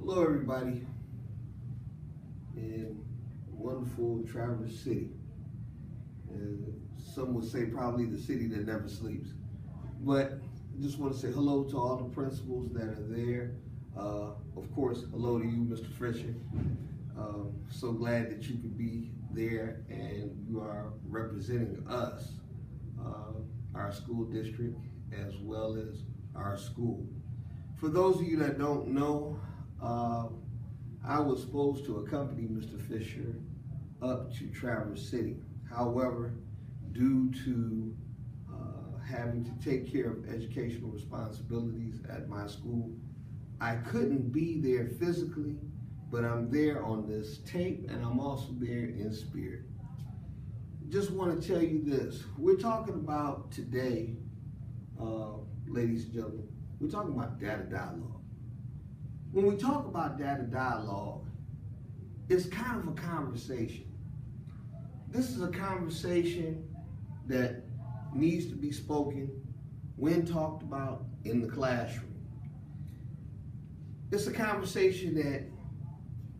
Hello everybody in wonderful Traverse City. Some would say probably the city that never sleeps. But I just want to say hello to all the principals that are there. Of course, hello to you, Mr. Fisher. So glad that you could be there and you are representing us, our school district, as well as our school. For those of you that don't know, I was supposed to accompany Mr. Fisher up to Traverse City. However, due to having to take care of educational responsibilities at my school, I couldn't be there physically, but I'm there on this tape and I'm also there in spirit. Just want to tell you this. We're talking about today, ladies and gentlemen, we're talking about data dialogue. When we talk about data dialogue, it's kind of a conversation. This is a conversation that needs to be spoken when talked about in the classroom. It's a conversation that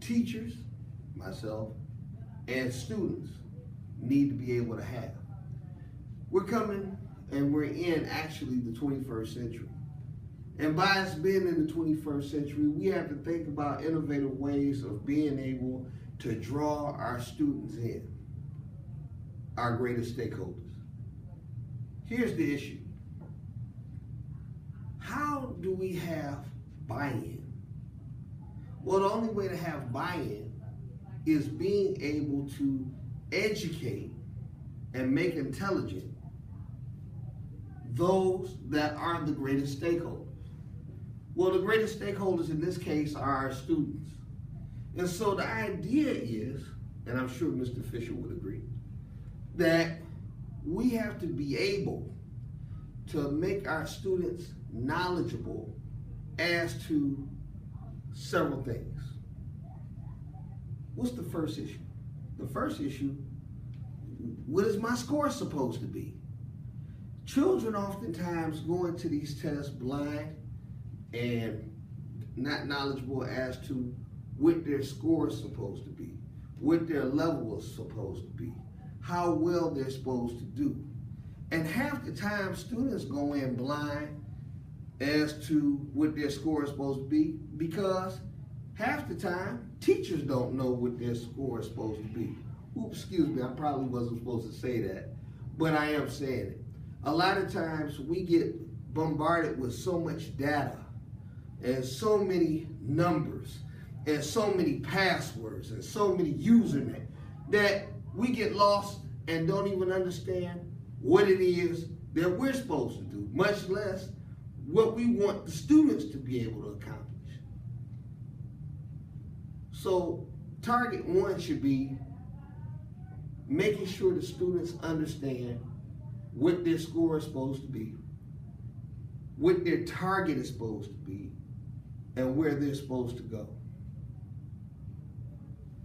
teachers, myself, and students need to be able to have. We're coming and we're in actually the 21st century. And by us being in the 21st century, we have to think about innovative ways of being able to draw our students in, our greatest stakeholders. Here's the issue. How do we have buy-in? Well, the only way to have buy-in is being able to educate and make intelligent those that are the greatest stakeholders. Well, the greatest stakeholders in this case are our students. And so the idea is, and I'm sure Mr. Fisher would agree, that we have to be able to make our students knowledgeable as to several things. What's the first issue? The first issue, what is my score supposed to be? Children oftentimes go into these tests blind and not knowledgeable as to what their score is supposed to be, what their level is supposed to be, how well they're supposed to do. And half the time students go in blind as to what their score is supposed to be because half the time teachers don't know what their score is supposed to be. Oops, excuse me, I probably wasn't supposed to say that, but I am saying it. A lot of times we get bombarded with so much data and so many numbers and so many passwords and so many usernames that we get lost and don't even understand what it is that we're supposed to do, much less what we want the students to be able to accomplish. So target one should be making sure the students understand what their score is supposed to be, what their target is supposed to be, and where they're supposed to go.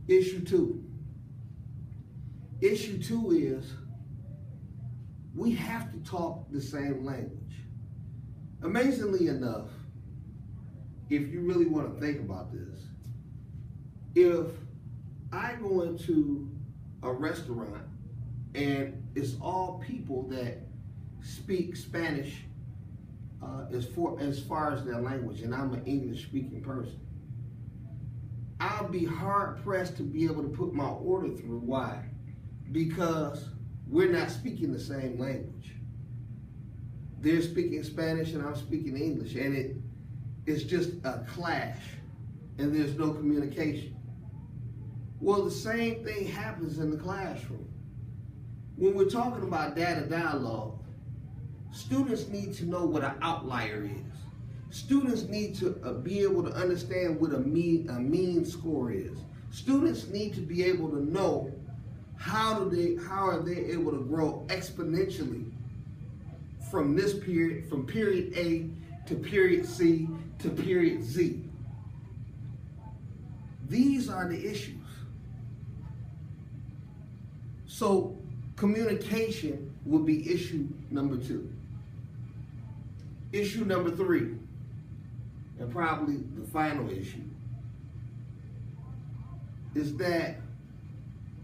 Issue two. Issue two is we have to talk the same language. Amazingly enough, if you really want to think about this, if I go into a restaurant and it's all people that speak Spanish as far as their language, and I'm an English-speaking person, I'll be hard-pressed to be able to put my order through. Why? Because we're not speaking the same language. They're speaking Spanish and I'm speaking English, and it's just a clash, and there's no communication. Well, the same thing happens in the classroom. When we're talking about data dialogue, students need to know what an outlier is. Students need to be able to understand what a mean score is. Students need to be able to know how are they able to grow exponentially from this period, from period A to period C to period Z. These are the issues. So communication would be issue number two. Issue number three, and probably the final issue, is that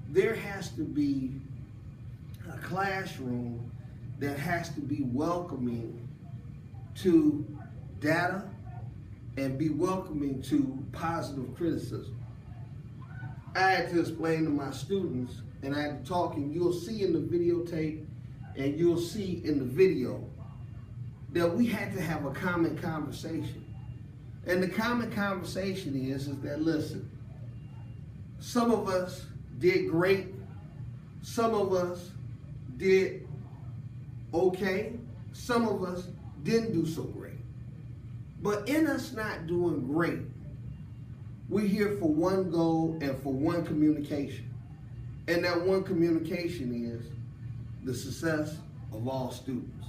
there has to be a classroom that has to be welcoming to data and be welcoming to positive criticism. I had to explain to my students, and I had to talk, and you'll see in the videotape and you'll see in the video that we had to have a common conversation. And the common conversation is that, listen, some of us did great, some of us did okay, some of us didn't do so great. But in us not doing great, we're here for one goal and for one communication. And that one communication is the success of all students.